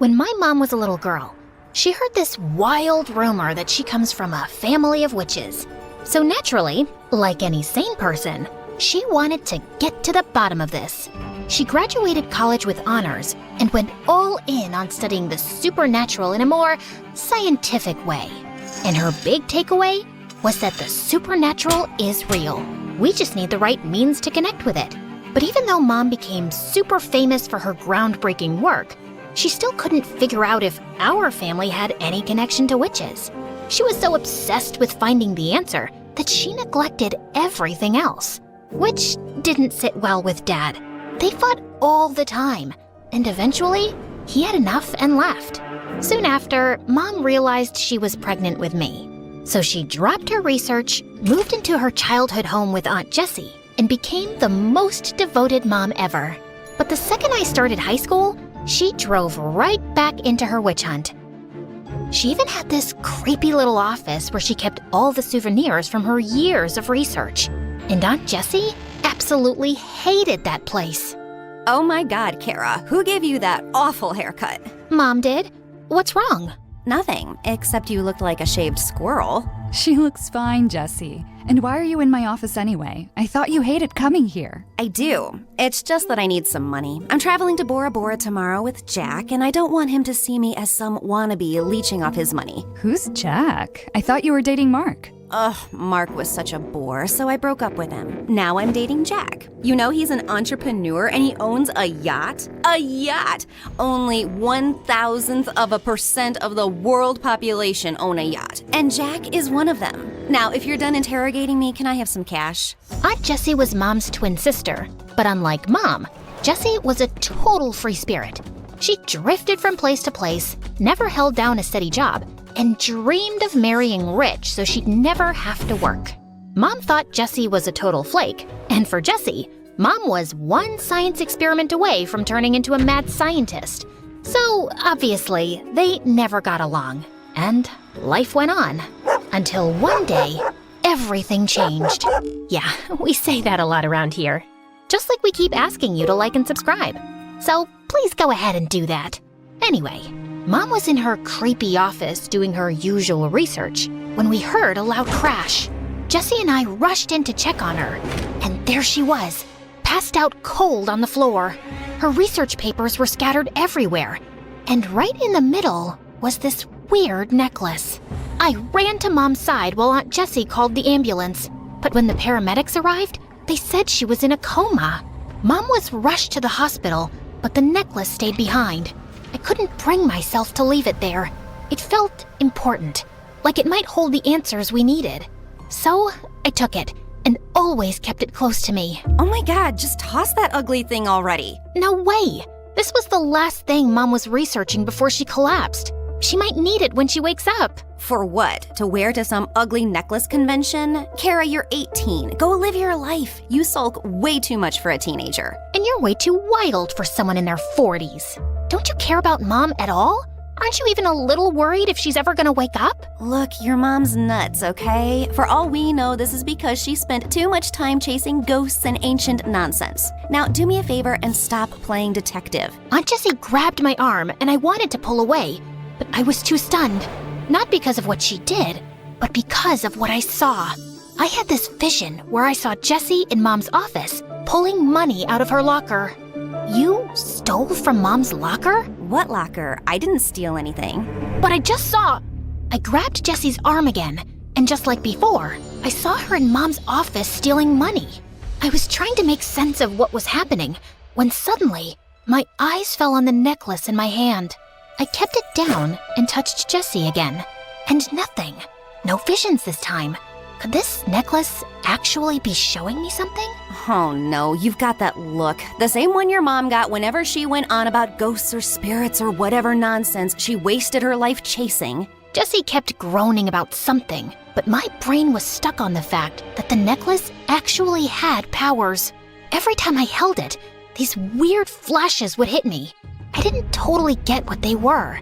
When my mom was a little girl, she heard this wild rumor that she comes from a family of witches. So naturally, like any sane person, she wanted to get to the bottom of this. She graduated college with honors and went all in on studying the supernatural in a more scientific way. And her big takeaway was that the supernatural is real. We just need the right means to connect with it. But even though Mom became super famous for her groundbreaking work, she still couldn't figure out if our family had any connection to witches. She was so obsessed with finding the answer that she neglected everything else, which didn't sit well with Dad. They fought all the time, and eventually, he had enough and left. Soon after, Mom realized she was pregnant with me. So she dropped her research, moved into her childhood home with Aunt Jessie, and became the most devoted mom ever. But the second I started high school, she drove right back into her witch hunt. She even had this creepy little office where she kept all the souvenirs from her years of research. And Aunt Jessie absolutely hated that place. Oh my God, Kara, who gave you that awful haircut? Mom did. What's wrong? Nothing, except you looked like a shaved squirrel. She looks fine, Jessie. And why are you in my office anyway? I thought you hated coming here. I do. It's just that I need some money. I'm traveling to Bora Bora tomorrow with Jack, and I don't want him to see me as some wannabe leeching off his money. Who's Jack? I thought you were dating Mark. Ugh, Mark was such a bore, so I broke up with him. Now I'm dating Jack. You know he's an entrepreneur and he owns a yacht? A yacht! Only 1,000% of the world population own a yacht, and Jack is one of them. Now, if you're done interrogating me, can I have some cash? Aunt Jessie was Mom's twin sister, but unlike Mom, Jessie was a total free spirit. She drifted from place to place, never held down a steady job, and dreamed of marrying rich so she'd never have to work. Mom thought Jessie was a total flake, and for Jessie, Mom was one science experiment away from turning into a mad scientist. So, obviously, they never got along, and life went on. Until one day, everything changed. Yeah, we say that a lot around here. Just like we keep asking you to like and subscribe. So please go ahead and do that. Anyway, Mom was in her creepy office doing her usual research when we heard a loud crash. Jessie and I rushed in to check on her, and there she was, passed out cold on the floor. Her research papers were scattered everywhere, and right in the middle was this weird necklace. I ran to Mom's side while Aunt Jessie called the ambulance, but when the paramedics arrived, they said she was in a coma. Mom was rushed to the hospital, but the necklace stayed behind. I couldn't bring myself to leave it there. It felt important, like it might hold the answers we needed. So I took it and always kept it close to me. Oh my God, just toss that ugly thing already. No way! This was the last thing Mom was researching before she collapsed. She might need it when she wakes up. For what? To wear to some ugly necklace convention? Kara, you're 18. Go live your life. You sulk way too much for a teenager. And you're way too wild for someone in their 40s. Don't you care about Mom at all? Aren't you even a little worried if she's ever gonna wake up? Look, your mom's nuts, okay? For all we know, this is because she spent too much time chasing ghosts and ancient nonsense. Now, do me a favor and stop playing detective. Aunt Jessie grabbed my arm and I wanted to pull away, but I was too stunned. Not because of what she did, but because of what I saw. I had this vision where I saw Jessie in Mom's office, pulling money out of her locker. You stole from Mom's locker? What locker? I didn't steal anything. But I just saw... I grabbed Jessie's arm again, and just like before, I saw her in Mom's office stealing money. I was trying to make sense of what was happening, when suddenly, my eyes fell on the necklace in my hand. I kept it down and touched Jessie again, and nothing. No visions this time. Could this necklace actually be showing me something? Oh no, you've got that look. The same one your mom got whenever she went on about ghosts or spirits or whatever nonsense she wasted her life chasing. Jessie kept groaning about something, but my brain was stuck on the fact that the necklace actually had powers. Every time I held it, these weird flashes would hit me. I didn't totally get what they were.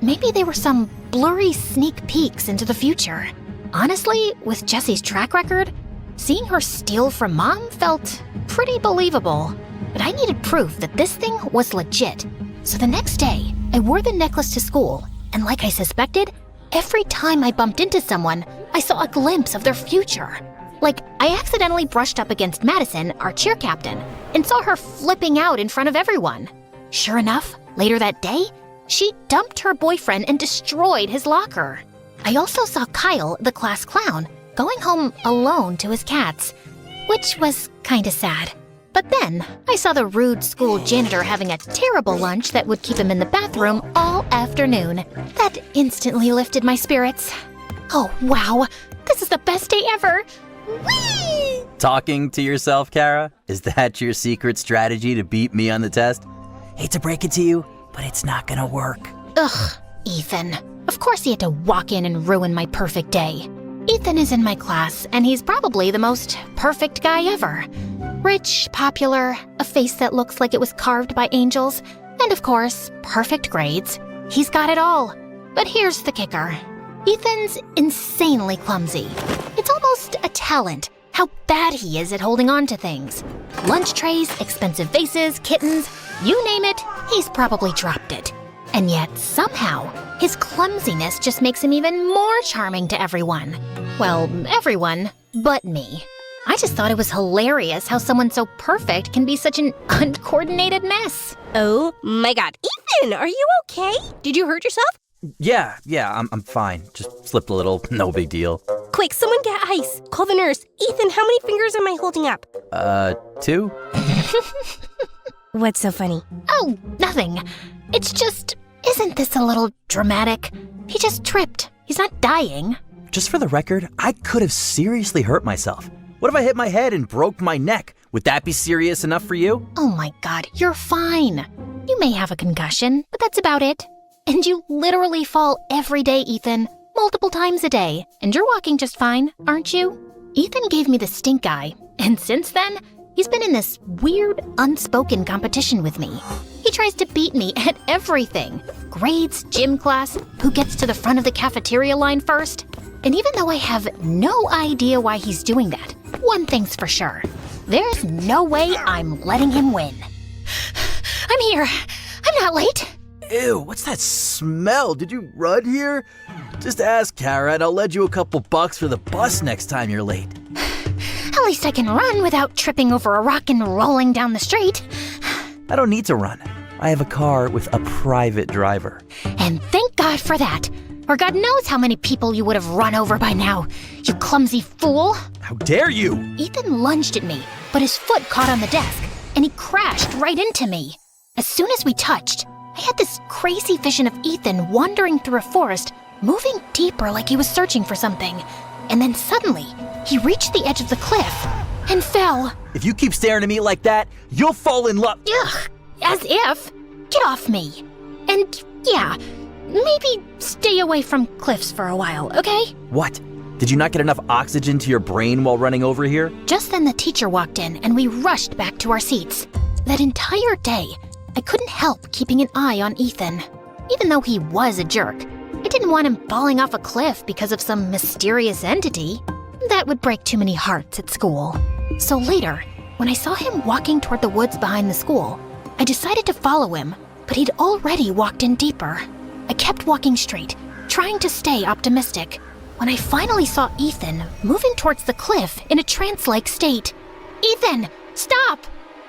Maybe they were some blurry sneak peeks into the future. Honestly, with Jessie's track record, seeing her steal from Mom felt pretty believable. But I needed proof that this thing was legit. So the next day, I wore the necklace to school, and like I suspected, every time I bumped into someone, I saw a glimpse of their future. Like, I accidentally brushed up against Madison, our cheer captain, and saw her flipping out in front of everyone. Sure enough, later that day, she dumped her boyfriend and destroyed his locker. I also saw Kyle, the class clown, going home alone to his cats, which was kinda sad. But then, I saw the rude school janitor having a terrible lunch that would keep him in the bathroom all afternoon. That instantly lifted my spirits. Oh, wow, this is the best day ever! Whee! Talking to yourself, Kara? Is that your secret strategy to beat me on the test? Hate to break it to you, but it's not gonna work. Ugh, Ethan. Of course he had to walk in and ruin my perfect day. Ethan is in my class, and he's probably the most perfect guy ever. Rich, popular, a face that looks like it was carved by angels, and of course, perfect grades. He's got it all. But here's the kicker. Ethan's insanely clumsy. It's almost a talent, how bad he is at holding on to things. Lunch trays, expensive vases, kittens, you name it, he's probably dropped it. And yet, somehow, his clumsiness just makes him even more charming to everyone. Well, everyone but me. I just thought it was hilarious how someone so perfect can be such an uncoordinated mess. Oh my god. Ethan, are you okay? Did you hurt yourself? Yeah, I'm fine. Just slipped a little, no big deal. Quick, someone get ice. Call the nurse. Ethan, how many fingers am I holding up? 2? What's so funny? Oh, nothing. It's just, isn't this a little dramatic? He just tripped. He's not dying. Just for the record, I could have seriously hurt myself. What if I hit my head and broke my neck? Would that be serious enough for you? Oh my god, you're fine. You may have a concussion, but that's about it. And you literally fall every day, Ethan. Multiple times a day. And you're walking just fine, aren't you? Ethan gave me the stink eye, and since then, he's been in this weird, unspoken competition with me. He tries to beat me at everything. Grades, gym class, who gets to the front of the cafeteria line first. And even though I have no idea why he's doing that, one thing's for sure. There's no way I'm letting him win. I'm here. I'm not late. Ew, what's that smell? Did you run here? Just ask Kara and I'll lend you a couple bucks for the bus next time you're late. At least I can run without tripping over a rock and rolling down the street. I don't need to run. I have a car with a private driver. And thank God for that. Or God knows how many people you would have run over by now, you clumsy fool. How dare you? Ethan lunged at me, but his foot caught on the desk, and he crashed right into me. As soon as we touched, I had this crazy vision of Ethan wandering through a forest, moving deeper like he was searching for something. And then suddenly, he reached the edge of the cliff and fell. If you keep staring at me like that, you'll fall in love. Ugh, as if. Get off me. And yeah, maybe stay away from cliffs for a while, okay? What? Did you not get enough oxygen to your brain while running over here? Just then the teacher walked in and we rushed back to our seats. That entire day, I couldn't help keeping an eye on Ethan. Even though he was a jerk, I didn't want him falling off a cliff because of some mysterious entity. That would break too many hearts at school. So later, when I saw him walking toward the woods behind the school, I decided to follow him, but he'd already walked in deeper. I kept walking straight, trying to stay optimistic, when I finally saw Ethan moving towards the cliff in a trance-like state. Ethan, stop!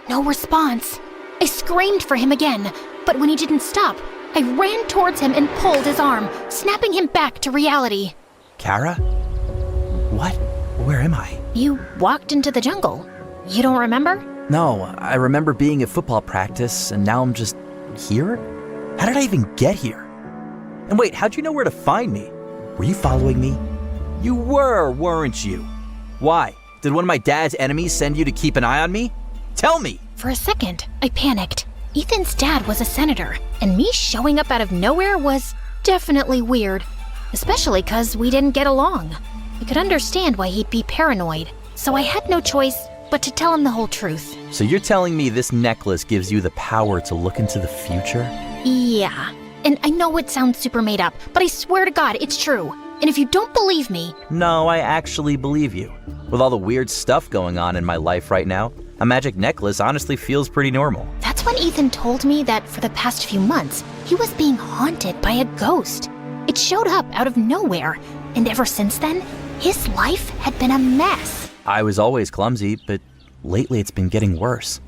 No response. I screamed for him again, but when he didn't stop, I ran towards him and pulled his arm, snapping him back to reality. Kara? What? Where am I? You walked into the jungle. You don't remember? No, I remember being at football practice, and now I'm just here? How did I even get here? And wait, how'd you know where to find me? Were you following me? You were, weren't you? Why? Did one of my dad's enemies send you to keep an eye on me? Tell me! For a second, I panicked. Ethan's dad was a senator, and me showing up out of nowhere was definitely weird, especially because we didn't get along. I could understand why he'd be paranoid, so I had no choice but to tell him the whole truth. So you're telling me this necklace gives you the power to look into the future? Yeah, and I know it sounds super made up, but I swear to God, it's true. And if you don't believe me... No, I actually believe you. With all the weird stuff going on in my life right now, a magic necklace honestly feels pretty normal. That's That's when Ethan told me that for the past few months, he was being haunted by a ghost. It showed up out of nowhere, and ever since then, his life had been a mess. I was always clumsy, but lately it's been getting worse.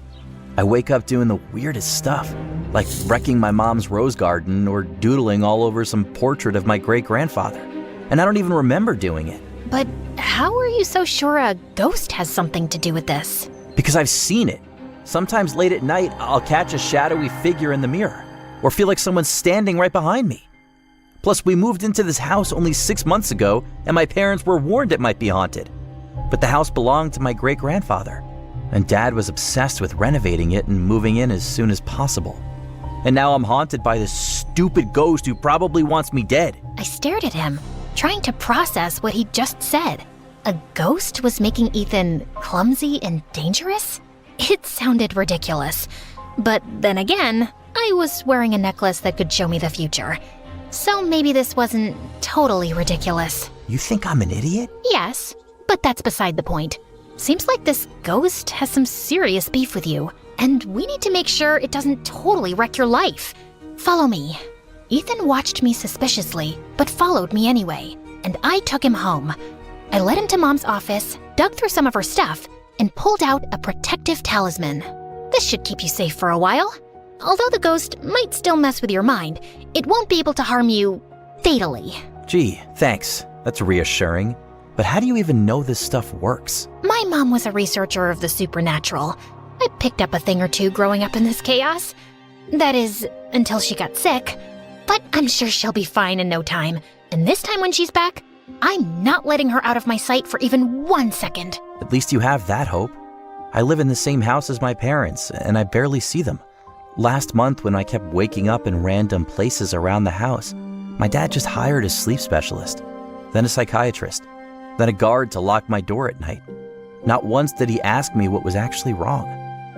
I wake up doing the weirdest stuff, like wrecking my mom's rose garden or doodling all over some portrait of my great-grandfather. And I don't even remember doing it. But how are you so sure a ghost has something to do with this? Because I've seen it. Sometimes late at night, I'll catch a shadowy figure in the mirror, or feel like someone's standing right behind me. Plus, we moved into this house only 6 months ago, and my parents were warned it might be haunted. But the house belonged to my great-grandfather, and Dad was obsessed with renovating it and moving in as soon as possible. And now I'm haunted by this stupid ghost who probably wants me dead. I stared at him, trying to process what he just said. A ghost was making Ethan clumsy and dangerous? It sounded ridiculous. But then again, I was wearing a necklace that could show me the future. So maybe this wasn't totally ridiculous. You think I'm an idiot? Yes, but that's beside the point. Seems like this ghost has some serious beef with you, and we need to make sure it doesn't totally wreck your life. Follow me. Ethan watched me suspiciously, but followed me anyway, and I took him home. I led him to Mom's office, dug through some of her stuff, and pulled out a protective talisman. This should keep you safe for a while. Although the ghost might still mess with your mind, it won't be able to harm you fatally. Gee, thanks. That's reassuring. But how do you even know this stuff works? My mom was a researcher of the supernatural. I picked up a thing or two growing up in this chaos. That is, until she got sick. But I'm sure she'll be fine in no time. And this time when she's back, I'm not letting her out of my sight for even 1 second. At least you have that hope. I live in the same house as my parents, and I barely see them. Last month, when I kept waking up in random places around the house, my dad just hired a sleep specialist, then a psychiatrist, then a guard to lock my door at night. Not once did he ask me what was actually wrong.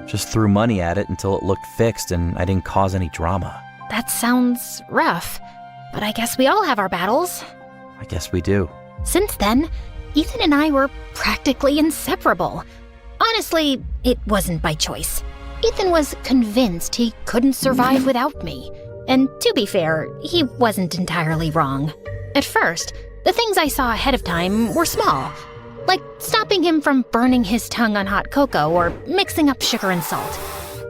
Just threw money at it until it looked fixed and I didn't cause any drama. That sounds rough, but I guess we all have our battles. I guess we do. Since then, Ethan and I were practically inseparable. Honestly, it wasn't by choice. Ethan was convinced he couldn't survive without me. And to be fair, he wasn't entirely wrong. At first, the things I saw ahead of time were small, like stopping him from burning his tongue on hot cocoa or mixing up sugar and salt.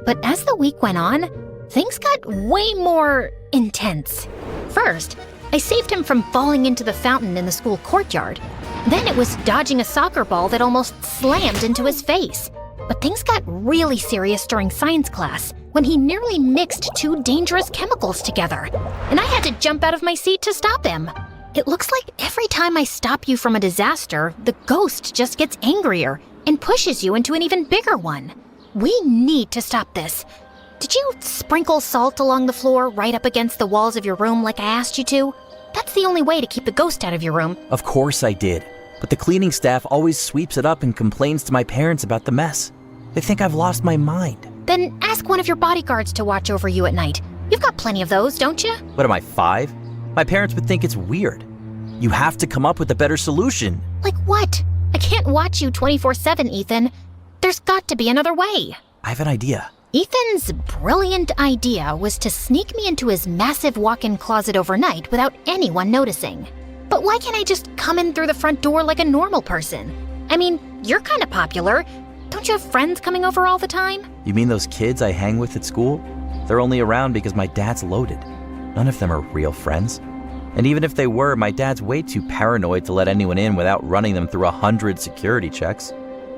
But as the week went on, things got way more intense. First, I saved him from falling into the fountain in the school courtyard. Then it was dodging a soccer ball that almost slammed into his face. But things got really serious during science class when he nearly mixed 2 dangerous chemicals together, and I had to jump out of my seat to stop him. It looks like every time I stop you from a disaster, the ghost just gets angrier and pushes you into an even bigger one. We need to stop this. Did you sprinkle salt along the floor right up against the walls of your room like I asked you to? That's the only way to keep the ghost out of your room. Of course I did, but the cleaning staff always sweeps it up and complains to my parents about the mess. They think I've lost my mind. Then ask one of your bodyguards to watch over you at night. You've got plenty of those, don't you? What am I, 5? My parents would think it's weird. You have to come up with a better solution. Like what? I can't watch you 24/7, Ethan. There's got to be another way. I have an idea. Ethan's brilliant idea was to sneak me into his massive walk-in closet overnight without anyone noticing. But why can't I just come in through the front door like a normal person? I mean, you're kind of popular. Don't you have friends coming over all the time? You mean those kids I hang with at school? They're only around because my dad's loaded. None of them are real friends. And even if they were, my dad's way too paranoid to let anyone in without running them through 100 security checks.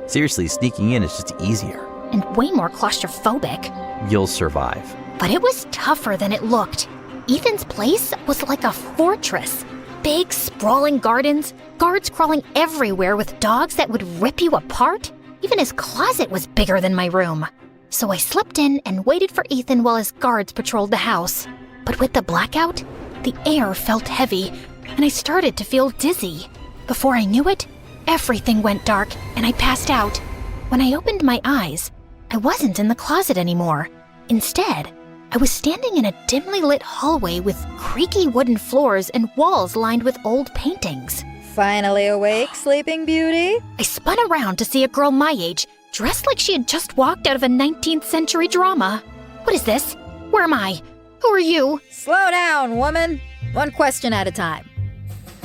Seriously, sneaking in is just easier. And way more claustrophobic. You'll survive. But it was tougher than it looked. Ethan's place was like a fortress. Big, sprawling gardens, guards crawling everywhere with dogs that would rip you apart. Even his closet was bigger than my room. So I slipped in and waited for Ethan while his guards patrolled the house. But with the blackout, the air felt heavy, and I started to feel dizzy. Before I knew it, everything went dark, and I passed out. When I opened my eyes, I wasn't in the closet anymore. Instead, I was standing in a dimly lit hallway with creaky wooden floors and walls lined with old paintings. Finally awake, Sleeping Beauty? I spun around to see a girl my age, dressed like she had just walked out of a 19th century drama. What is this? Where am I? Who are you? Slow down, woman. One question at a time.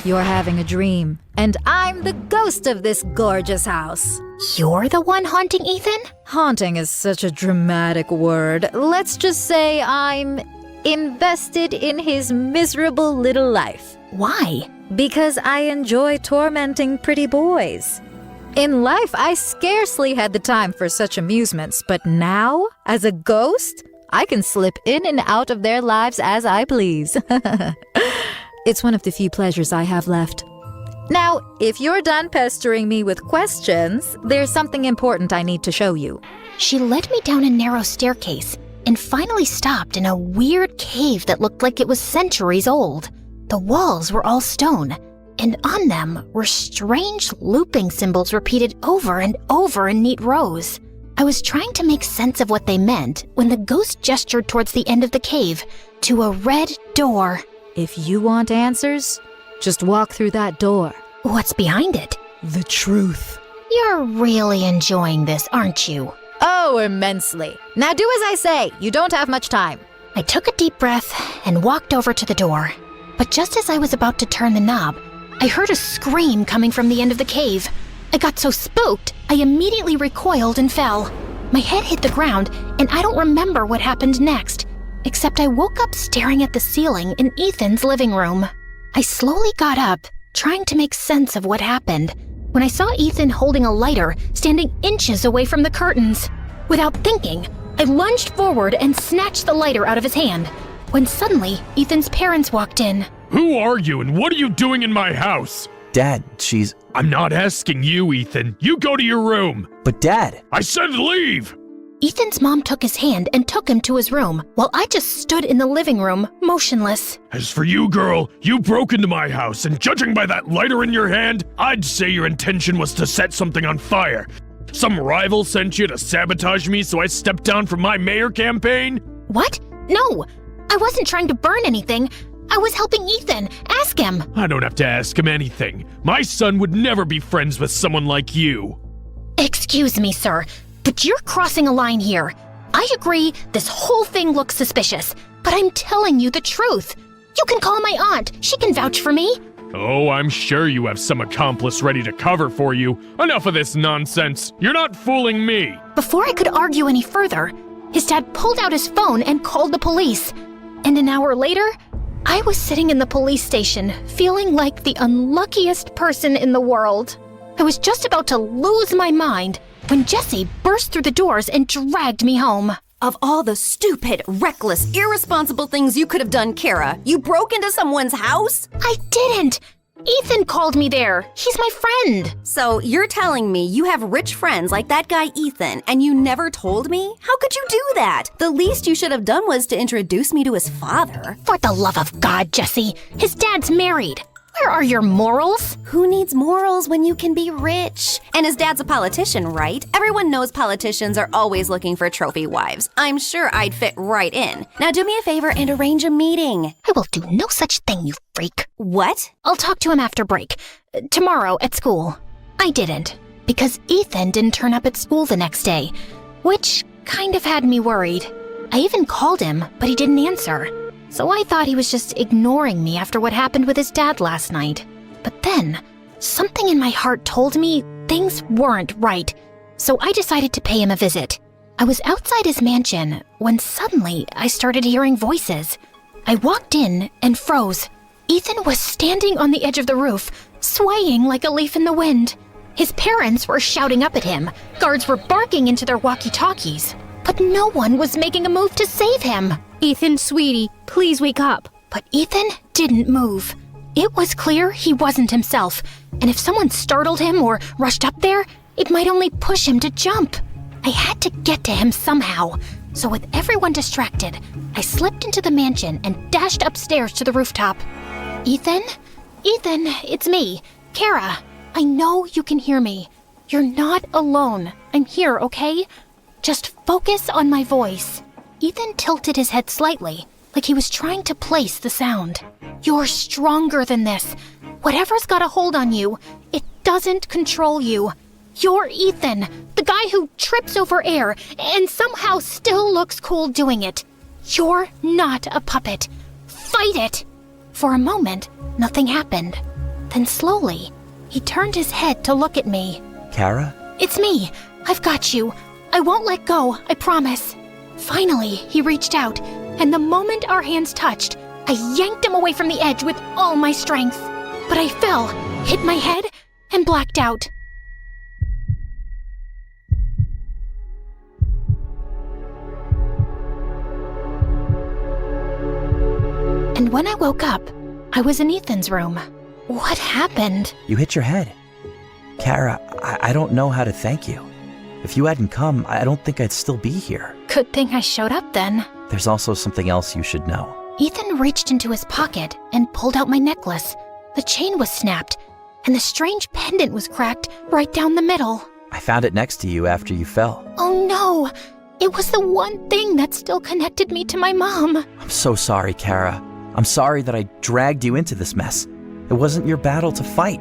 You're having a dream, and I'm the ghost of this gorgeous house. You're the one haunting Ethan? Haunting is such a dramatic word. Let's just say I'm invested in his miserable little life. Why? Because I enjoy tormenting pretty boys. In life, I scarcely had the time for such amusements, but now, as a ghost, I can slip in and out of their lives as I please. It's one of the few pleasures I have left. Now, if you're done pestering me with questions, there's something important I need to show you. She led me down a narrow staircase and finally stopped in a weird cave that looked like it was centuries old. The walls were all stone, and on them were strange looping symbols repeated over and over in neat rows. I was trying to make sense of what they meant when the ghost gestured towards the end of the cave to a red door. If you want answers, just walk through that door. What's behind it? The truth. You're really enjoying this, aren't you? Oh, immensely. Now do as I say. You don't have much time. I took a deep breath and walked over to the door. But just as I was about to turn the knob, I heard a scream coming from the end of the cave. I got so spooked, I immediately recoiled and fell. My head hit the ground, and I don't remember what happened next, except I woke up staring at the ceiling in Ethan's living room. I slowly got up, trying to make sense of what happened, when I saw Ethan holding a lighter standing inches away from the curtains. Without thinking, I lunged forward and snatched the lighter out of his hand, when suddenly Ethan's parents walked in. Who are you and what are you doing in my house? Dad, she's... I'm not asking you, Ethan. You go to your room. But Dad... I said leave! Ethan's mom took his hand and took him to his room, while I just stood in the living room, motionless. As for you, girl, you broke into my house, and judging by that lighter in your hand, I'd say your intention was to set something on fire. Some rival sent you to sabotage me, so I stepped down from my mayor campaign? What? No, I wasn't trying to burn anything. I was helping Ethan. Ask him. I don't have to ask him anything. My son would never be friends with someone like you. Excuse me, sir, but you're crossing a line here. I agree this whole thing looks suspicious, but I'm telling you the truth. You can call my aunt. She can vouch for me. Oh, I'm sure you have some accomplice ready to cover for you. Enough of this nonsense. You're not fooling me. Before I could argue any further, his dad pulled out his phone and called the police. And an hour later, I was sitting in the police station, feeling like the unluckiest person in the world. I was just about to lose my mind when Jesse burst through the doors and dragged me home. Of all the stupid, reckless, irresponsible things you could have done, Kara, you broke into someone's house? I didn't! Ethan called me there. He's my friend. So you're telling me you have rich friends like that guy Ethan, and you never told me? How could you do that? The least you should have done was to introduce me to his father. For the love of God, Jesse, his dad's married. Where are your morals? Who needs morals when you can be rich? And his dad's a politician, right? Everyone knows politicians are always looking for trophy wives. I'm sure I'd fit right in. Now do me a favor and arrange a meeting. I will do no such thing, you freak. What? I'll talk to him after break. Tomorrow at school. I didn't, because Ethan didn't turn up at school the next day, which kind of had me worried. I even called him, but he didn't answer. So I thought he was just ignoring me after what happened with his dad last night. But then, something in my heart told me things weren't right, so I decided to pay him a visit. I was outside his mansion when suddenly I started hearing voices. I walked in and froze. Ethan was standing on the edge of the roof, swaying like a leaf in the wind. His parents were shouting up at him. Guards were barking into their walkie-talkies. But no one was making a move to save him. Ethan, sweetie, please wake up. But Ethan didn't move. It was clear he wasn't himself, and if someone startled him or rushed up there, it might only push him to jump. I had to get to him somehow, so with everyone distracted, I slipped into the mansion and dashed upstairs to the rooftop. Ethan? Ethan, it's me, Kara. I know you can hear me. You're not alone. I'm here, okay? Just focus on my voice. Ethan tilted his head slightly, like he was trying to place the sound. You're stronger than this. Whatever's got a hold on you, it doesn't control you. You're Ethan, the guy who trips over air and somehow still looks cool doing it. You're not a puppet. Fight it! For a moment, nothing happened. Then slowly, he turned his head to look at me. Kara? It's me. I've got you. I won't let go, I promise. Finally, he reached out, and the moment our hands touched, I yanked him away from the edge with all my strength. But I fell, hit my head, and blacked out. And when I woke up, I was in Ethan's room. What happened? You hit your head. Kara, I don't know how to thank you. If you hadn't come, I don't think I'd still be here. Good thing I showed up then. There's also something else you should know. Ethan reached into his pocket and pulled out my necklace. The chain was snapped, and the strange pendant was cracked right down the middle. I found it next to you after you fell. Oh no! It was the one thing that still connected me to my mom. I'm so sorry, Kara. I'm sorry that I dragged you into this mess. It wasn't your battle to fight.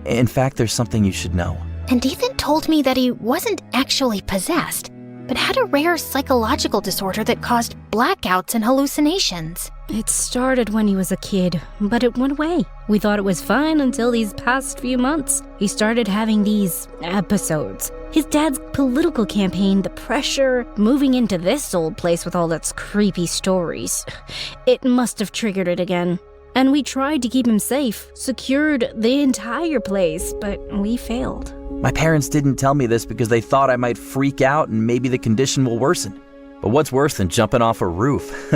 In fact, there's something you should know. And Ethan told me that he wasn't actually possessed, but had a rare psychological disorder that caused blackouts and hallucinations. It started when he was a kid, but it went away. We thought it was fine until these past few months. He started having these episodes. His dad's political campaign, the pressure, moving into this old place with all its creepy stories. It must have triggered it again. And we tried to keep him safe, secured the entire place, but we failed. My parents didn't tell me this because they thought I might freak out and maybe the condition will worsen. But what's worse than jumping off a roof?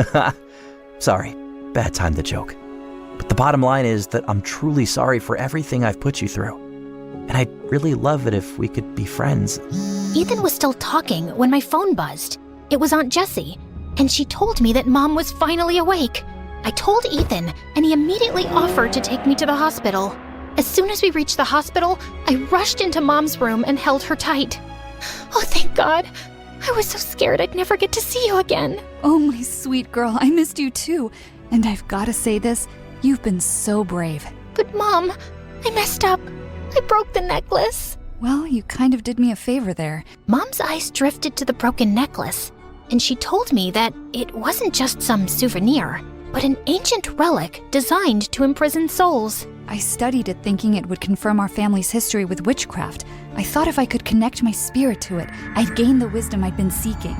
Sorry, bad time to joke. But the bottom line is that I'm truly sorry for everything I've put you through. And I'd really love it if we could be friends. Ethan was still talking when my phone buzzed. It was Aunt Jessie, and she told me that Mom was finally awake. I told Ethan, and he immediately offered to take me to the hospital. As soon as we reached the hospital, I rushed into Mom's room and held her tight. Oh, thank God. I was so scared I'd never get to see you again. Oh, my sweet girl, I missed you too. And I've got to say this, you've been so brave. But Mom, I messed up. I broke the necklace. Well, you kind of did me a favor there. Mom's eyes drifted to the broken necklace, and she told me that it wasn't just some souvenir, but an ancient relic designed to imprison souls. I studied it thinking it would confirm our family's history with witchcraft. I thought if I could connect my spirit to it, I'd gain the wisdom I'd been seeking.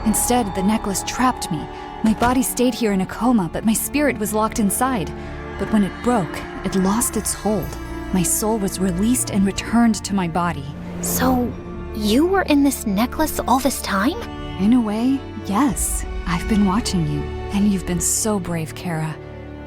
Instead, the necklace trapped me. My body stayed here in a coma, but my spirit was locked inside. But when it broke, it lost its hold. My soul was released and returned to my body. So, you were in this necklace all this time? In a way, yes. I've been watching you, and you've been so brave, Kara.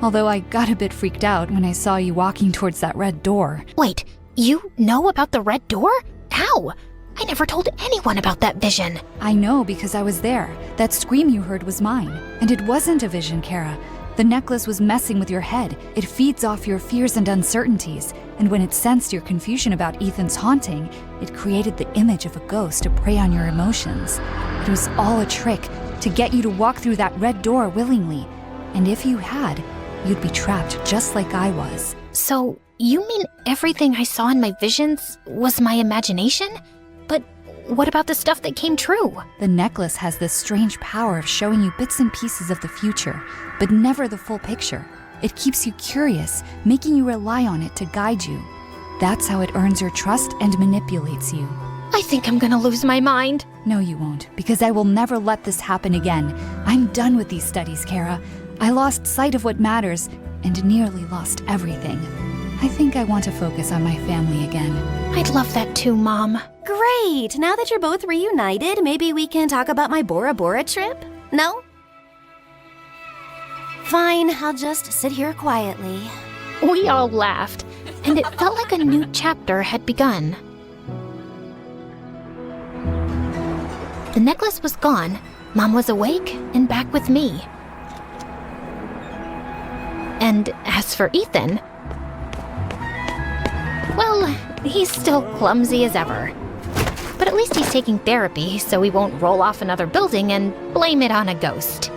Although I got a bit freaked out when I saw you walking towards that red door. Wait, you know about the red door? How? I never told anyone about that vision. I know because I was there. That scream you heard was mine. And it wasn't a vision, Kara. The necklace was messing with your head. It feeds off your fears and uncertainties. And when it sensed your confusion about Ethan's haunting, it created the image of a ghost to prey on your emotions. It was all a trick to get you to walk through that red door willingly. And if you had, you'd be trapped just like I was. So, you mean everything I saw in my visions was my imagination? But what about the stuff that came true? The necklace has this strange power of showing you bits and pieces of the future, but never the full picture. It keeps you curious, making you rely on it to guide you. That's how it earns your trust and manipulates you. I think I'm gonna lose my mind. No, you won't, because I will never let this happen again. I'm done with these studies, Kara. I lost sight of what matters and nearly lost everything. I think I want to focus on my family again. I'd love that too, Mom. Great! Now that you're both reunited, maybe we can talk about my Bora Bora trip? No? Fine, I'll just sit here quietly. We all laughed, and it felt like a new chapter had begun. The necklace was gone, Mom was awake and back with me. And as for Ethan, well, he's still clumsy as ever. But at least he's taking therapy, so he won't roll off another building and blame it on a ghost.